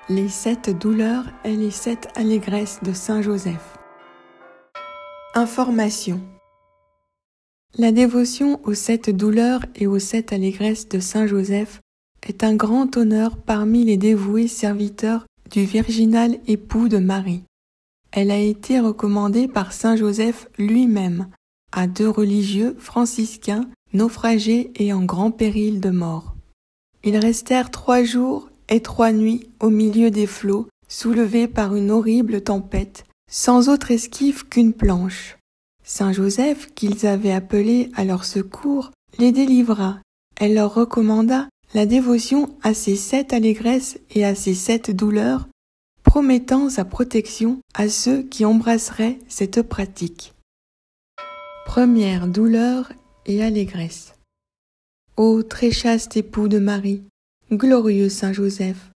Les 7 douleurs et les 7 allégresses de Saint Joseph. Information. La dévotion aux 7 douleurs et aux 7 allégresses de Saint Joseph est un grand honneur parmi les dévoués serviteurs du virginal époux de Marie. Elle a été recommandée par Saint Joseph lui-même à 2 religieux franciscains naufragés et en grand péril de mort. Ils restèrent 3 jours et 3 nuits au milieu des flots, soulevés par une horrible tempête, sans autre esquive qu'une planche. Saint Joseph, qu'ils avaient appelé à leur secours, les délivra. Elle leur recommanda la dévotion à ces 7 allégresses et à ces 7 douleurs, promettant sa protection à ceux qui embrasseraient cette pratique. Première douleur et allégresse. Ô très chaste époux de Marie, glorieux Saint Joseph,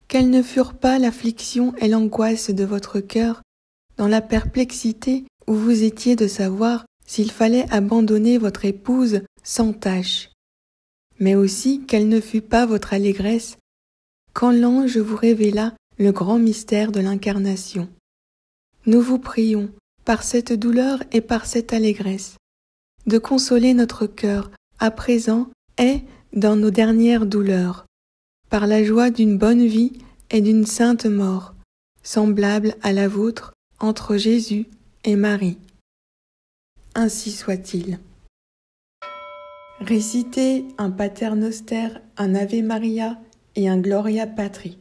quelles ne furent pas l'affliction et l'angoisse de votre cœur dans la perplexité où vous étiez de savoir s'il fallait abandonner votre épouse sans tâche, mais aussi quelle ne fut pas votre allégresse quand l'ange vous révéla le grand mystère de l'incarnation. Nous vous prions, par cette douleur et par cette allégresse, de consoler notre cœur à présent et dans nos dernières douleurs, par la joie d'une bonne vie et d'une sainte mort, semblable à la vôtre entre Jésus et Marie. Ainsi soit-il. Récitez un Pater Noster, un Ave Maria et un Gloria Patri.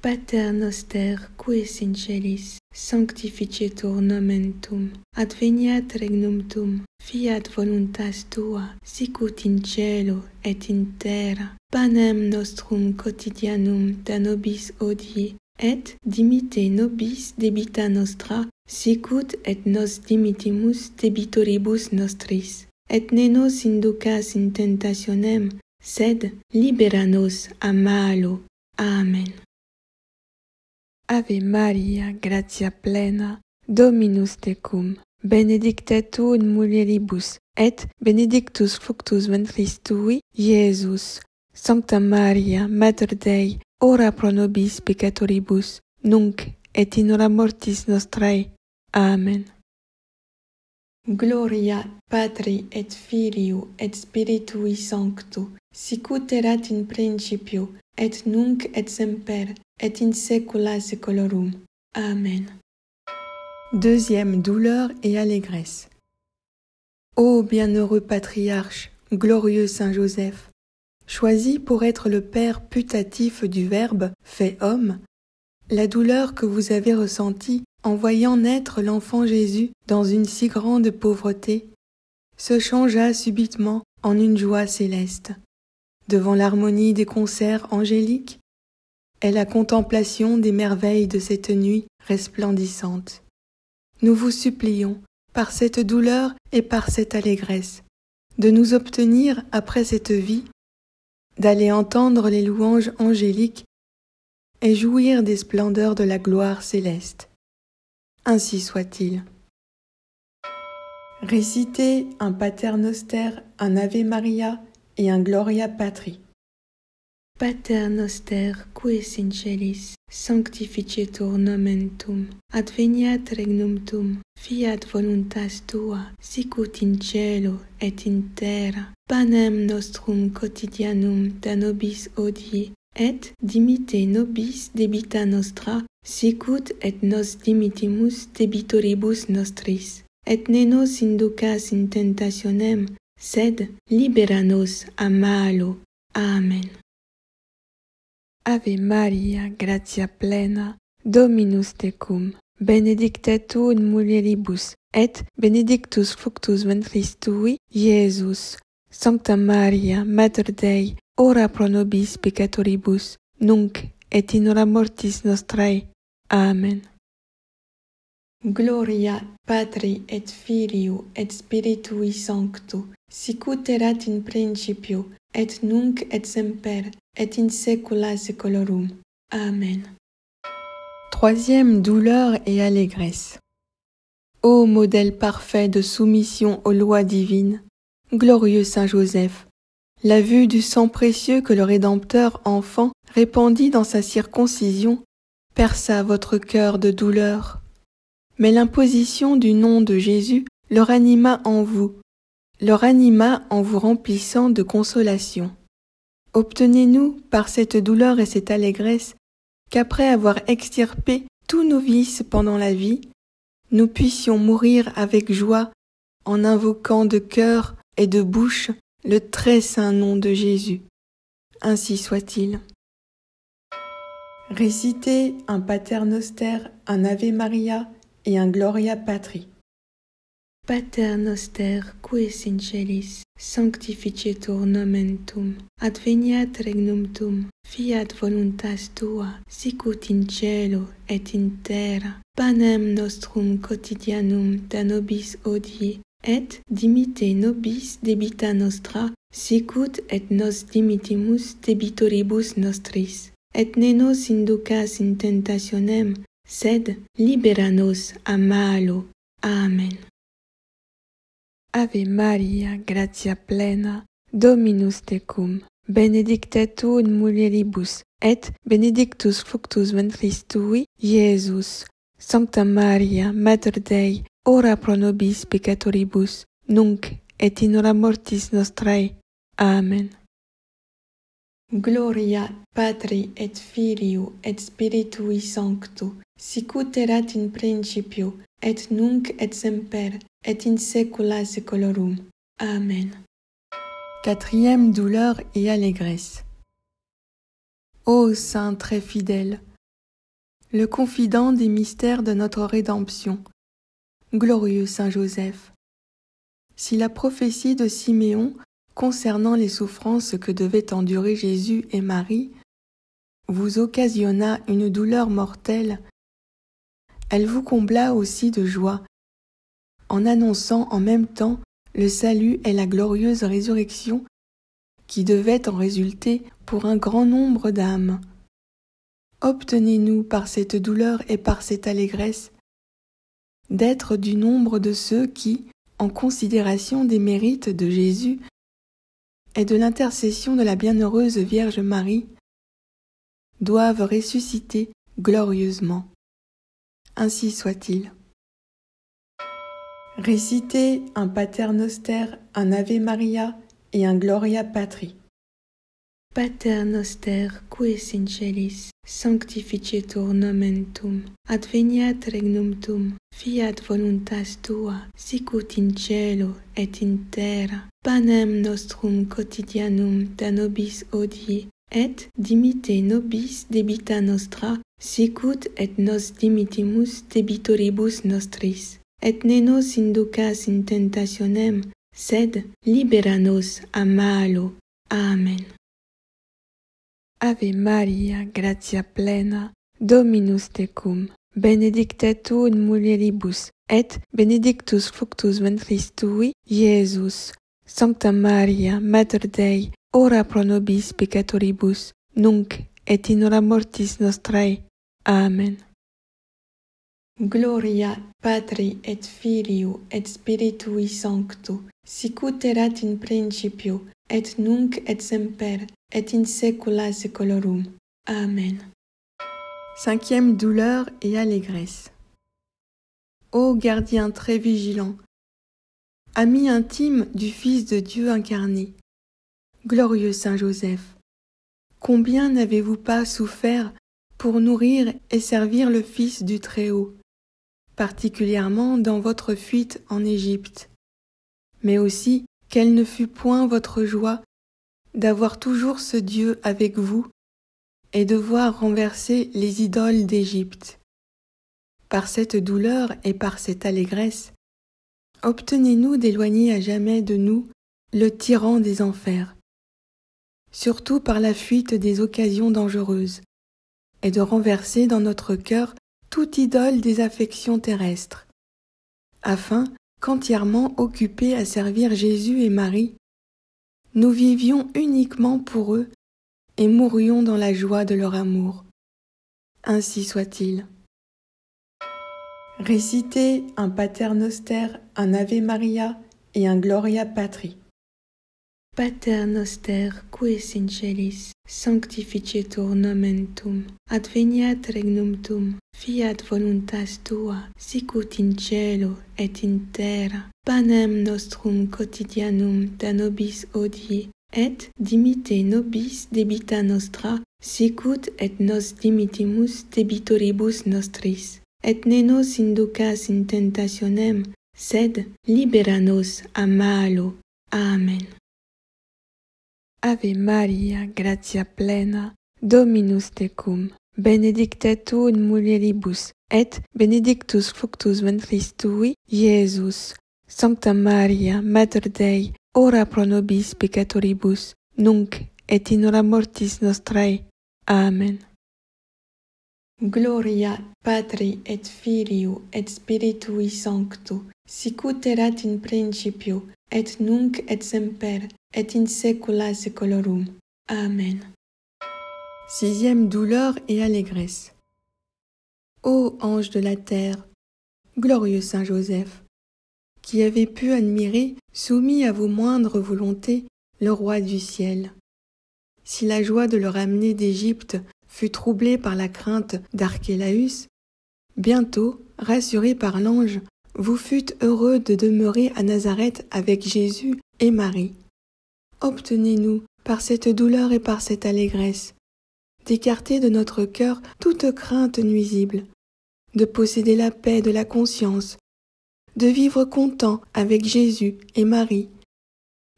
Pater Noster, qui es in celis, sanctificetur nomen tuum, adveniat regnum tuum, fiat voluntas tua, sicut in cielo et in terra. Panem nostrum quotidianum da nobis hodie, et dimitte nobis debita nostra, sicut et nos dimittimus debitoribus nostris. Et ne nos inducas in tentationem, sed libera nos a malo. Amen. Ave Maria, gratia plena, Dominus tecum, benedicta tu in mulieribus, et benedictus fructus ventris tui, Iesus. Sancta Maria, Mater Dei, ora pro nobis peccatoribus, nunc et in hora mortis nostrae. Amen. Gloria Patri et Filio et Spiritui Sancto, sicut erat in principio, et nunc et semper, et in saecula saeculorum. Amen. Deuxième douleur et allégresse. Ô bienheureux patriarche, glorieux Saint Joseph, choisi pour être le Père putatif du Verbe fait homme, la douleur que vous avez ressentie en voyant naître l'enfant Jésus dans une si grande pauvreté se changea subitement en une joie céleste, devant l'harmonie des concerts angéliques et la contemplation des merveilles de cette nuit resplendissante. Nous vous supplions, par cette douleur et par cette allégresse, de nous obtenir après cette vie d'aller entendre les louanges angéliques et jouir des splendeurs de la gloire céleste. Ainsi soit-il. Récitez un Pater Noster, un Ave Maria et un Gloria Patri. Pater Noster, qui es in celis, sanctificetur nomen tuum, adveniat regnum tuum, fiat voluntas tua, sicut in cielo et in terra. Panem nostrum quotidianum da nobis hodie, et dimitte nobis debita nostra, sicut et nos dimittimus debitoribus nostris. Et ne nos inducas in tentationem, sed libera nos a malo. Amen. Ave Maria, gratia plena, Dominus tecum, benedicta tu in mulieribus, et benedictus fructus ventris tui, Iesus. Sancta Maria, Mater Dei, ora pro nobis peccatoribus, nunc et in hora mortis nostrae. Amen. Gloria Patri et Filio et Spiritui Sancto, sicut erat in principio, et nunc et semper, et in saecula saeculorum. Amen. Troisième douleur et allégresse. Ô modèle parfait de soumission aux lois divines, glorieux Saint Joseph, la vue du sang précieux que le Rédempteur enfant répandit dans sa circoncision, perça votre cœur de douleur. Mais l'imposition du nom de Jésus le ranima en vous remplissant de consolation. Obtenez-nous, par cette douleur et cette allégresse, qu'après avoir extirpé tous nos vices pendant la vie, nous puissions mourir avec joie en invoquant de cœur et de bouche le très saint nom de Jésus. Ainsi soit-il. Récitez un Pater Noster, un Ave Maria et un Gloria Patri. Pater Noster, qui es in celis, sanctificetur nomen tuum, adveniat regnum tuum, fiat voluntas tua, sicut in cielo et in terra. Panem nostrum quotidianum da nobis hodie, et dimitte nobis debita nostra, sicut et nos dimittimus debitoribus nostris. Et ne nos inducas in tentationem, sed libera nos a malo. Amen. Ave Maria, gratia plena, Dominus tecum, benedicta tu in mulieribus, et benedictus fructus ventris tui, Iesus. Sancta Maria, Mater Dei, ora pro nobis peccatoribus, nunc et in hora mortis nostrae. Amen. Gloria Patri et Filio et Spiritui Sancto, sicut erat in principio, et nunc et semper, et in saecula saeculorum. Amen. Quatrième douleur et allégresse. Ô Saint très fidèle, le confident des mystères de notre rédemption, glorieux Saint Joseph, si la prophétie de Siméon concernant les souffrances que devaient endurer Jésus et Marie vous occasionna une douleur mortelle, elle vous combla aussi de joie, en annonçant en même temps le salut et la glorieuse résurrection qui devaient en résulter pour un grand nombre d'âmes. Obtenez-nous par cette douleur et par cette allégresse d'être du nombre de ceux qui, en considération des mérites de Jésus et de l'intercession de la bienheureuse Vierge Marie, doivent ressusciter glorieusement. Ainsi soit-il. Récitez un Pater Noster, un Ave Maria et un Gloria Patri. Pater Noster, qui es in celis, sanctificetur nomen tuum, adveniat regnum tuum, fiat voluntas tua, sicut in cielo et in terra. Panem nostrum quotidianum da nobis hodie, et dimitte nobis debita nostra, sicut et nos dimittimus debitoribus nostris. Et ne nos inducas in tentationem, sed libera nos a malo. Amen. Ave Maria, gratia plena, Dominus tecum, benedicta tu in mulieribus, et benedictus fructus ventris tui, Iesus. Sancta Maria, Mater Dei, ora pro nobis peccatoribus, nunc et in hora mortis nostrae. Amen. Gloria Patri et Filio et Spiritui Sancto, sicut erat in principio, et nunc et semper, et in saecula saeculorum. Amen. Cinquième douleur et allégresse. Ô gardien très vigilant, ami intime du Fils de Dieu incarné, glorieux Saint Joseph, combien n'avez-vous pas souffert pour nourrir et servir le Fils du Très-Haut, particulièrement dans votre fuite en Égypte, mais aussi quelle ne fut point votre joie d'avoir toujours ce Dieu avec vous et de voir renverser les idoles d'Égypte. Par cette douleur et par cette allégresse, obtenez-nous d'éloigner à jamais de nous le tyran des enfers, surtout par la fuite des occasions dangereuses, et de renverser dans notre cœur toute idole des affections terrestres, afin qu'entièrement occupés à servir Jésus et Marie, nous vivions uniquement pour eux et mourions dans la joie de leur amour. Ainsi soit-il. Récitez un Pater Noster, un Ave Maria et un Gloria Patri. Pater Noster, qui es in celis, sanctificetur nomen tuum, adveniat regnum tuum, fiat voluntas tua, sicut in cielo et in terra. Panem nostrum quotidianum da nobis hodie, et dimitte nobis debita nostra, sicut et nos dimittimus debitoribus nostris. Et ne nos inducas in tentationem, sed libera nos a malo. Amen. Ave Maria, gratia plena, Dominus tecum, benedicta tu in mulieribus, et benedictus fructus ventris tui, Iesus. Sancta Maria, Mater Dei, ora pro nobis peccatoribus, nunc et in hora mortis nostrae. Amen. Gloria Patri et Filio et Spiritui Sancto, sicut erat in principio, et nunc et semper, et in saecula saeculorum. Amen. Sixième douleur et allégresse. Ô ange de la terre, glorieux Saint Joseph, qui avez pu admirer, soumis à vos moindres volontés, le roi du ciel. Si la joie de le ramener d'Égypte fut troublée par la crainte d'Archélaüs, bientôt, rassuré par l'ange, vous fûtes heureux de demeurer à Nazareth avec Jésus et Marie. Obtenez-nous, par cette douleur et par cette allégresse, d'écarter de notre cœur toute crainte nuisible, de posséder la paix de la conscience, de vivre content avec Jésus et Marie,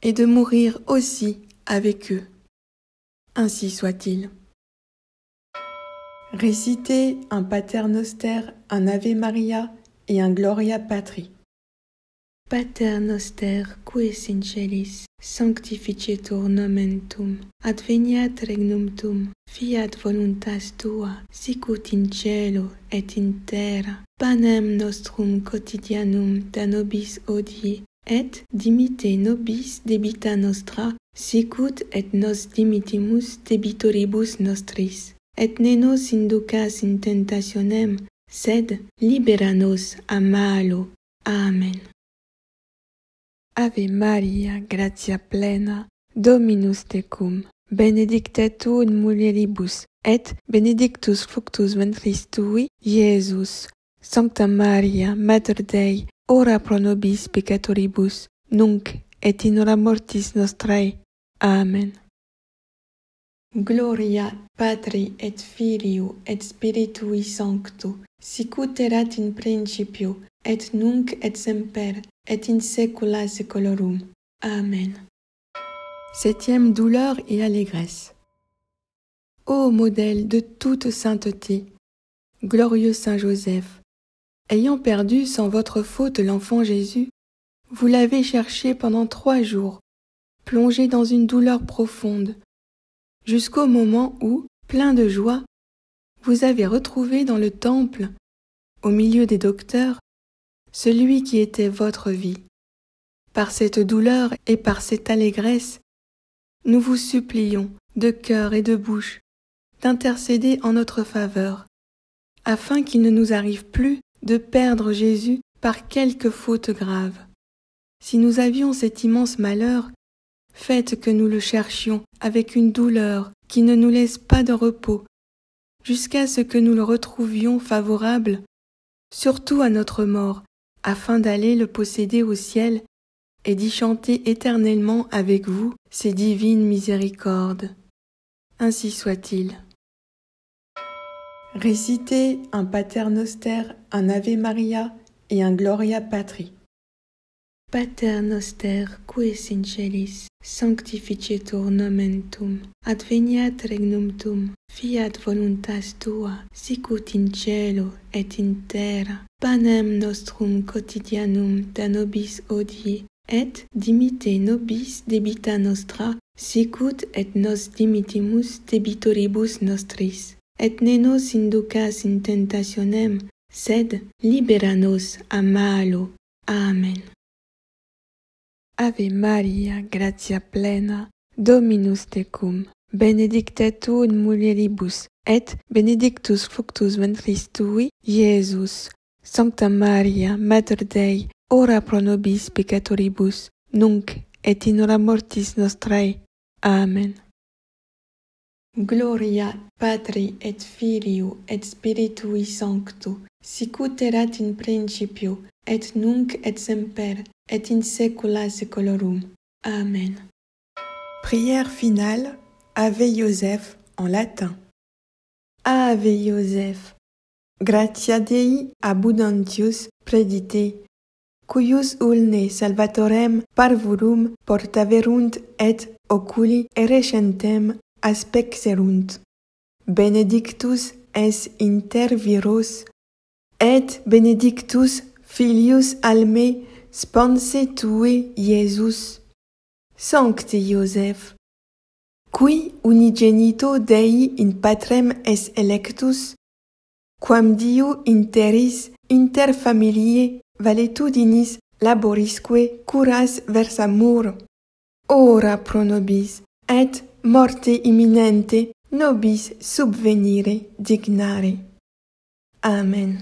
et de mourir aussi avec eux. Ainsi soit-il. Récitez un Pater Noster, un Ave Maria et un Gloria Patri. Pater Noster, qui es in celis, sanctificetur nomen tuum, adveniat regnum tuum, fiat voluntas tua, sicut in cielo et in terra. Panem nostrum quotidianum da nobis hodie, et dimitte nobis debita nostra, sicut et nos dimittimus debitoribus nostris. Et ne nos inducas in tentationem, sed libera nos a malo. Amen. Ave Maria, gratia plena, Dominus tecum, benedicta tu in mulieribus, et benedictus fructus ventris tui, Iesus. Sancta Maria, Mater Dei, ora pro nobis peccatoribus, nunc et in hora mortis nostrae. Amen. Gloria Patri et Filio et Spiritui Sancto, sicut erat in principio, et nunc et semper, et in saecula saeculorum. Amen. Septième douleur et allégresse. Ô modèle de toute sainteté, glorieux Saint Joseph, ayant perdu sans votre faute l'enfant Jésus, vous l'avez cherché pendant 3 jours, plongé dans une douleur profonde, jusqu'au moment où, plein de joie, vous avez retrouvé dans le temple, au milieu des docteurs, celui qui était votre vie. Par cette douleur et par cette allégresse, nous vous supplions, de cœur et de bouche, d'intercéder en notre faveur, afin qu'il ne nous arrive plus de perdre Jésus par quelque faute grave. Si nous avions cet immense malheur, faites que nous le cherchions avec une douleur qui ne nous laisse pas de repos, jusqu'à ce que nous le retrouvions favorable, surtout à notre mort, afin d'aller le posséder au ciel et d'y chanter éternellement avec vous ses divines miséricordes. Ainsi soit-il. Récitez un Pater Noster, un Ave Maria et un Gloria Patri. Pater Noster, qui es in celis, sanctificetur nomen tuum, adveniat regnum tuum, fiat voluntas tua, sicut in cielo et in terra. Panem nostrum quotidianum da nobis hodie, et dimitte nobis debita nostra, sicut et nos dimittimus debitoribus nostris. Et ne nos inducas in tentationem, sed libera nos a malo. Amen. Ave Maria, gratia plena, Dominus tecum, benedicta tu in mulieribus, et benedictus fructus ventris tui, Iesus. Sancta Maria, Mater Dei, ora pro nobis peccatoribus, nunc et in hora mortis nostrae. Amen. Gloria Patri et Filio et Spiritui Sancto, sic ut erat in principio, et nunc et semper, et in saecula saeculorum. Amen. Prière finale, Ave Joseph en latin. Ave Joseph, gratia Dei abundantius predite, cuius ulne salvatorem parvurum portaverunt et oculi erescentem aspexerunt. Benedictus es inter viros, et benedictus filius alme sponse tue Iesus. Sancte Joseph, qui unigenito Dei in patrem es electus, quam Dio interis inter familiae valitudinis laborisque curas versamur, ora pro nobis, et morte imminente nobis subvenire dignare. Amen.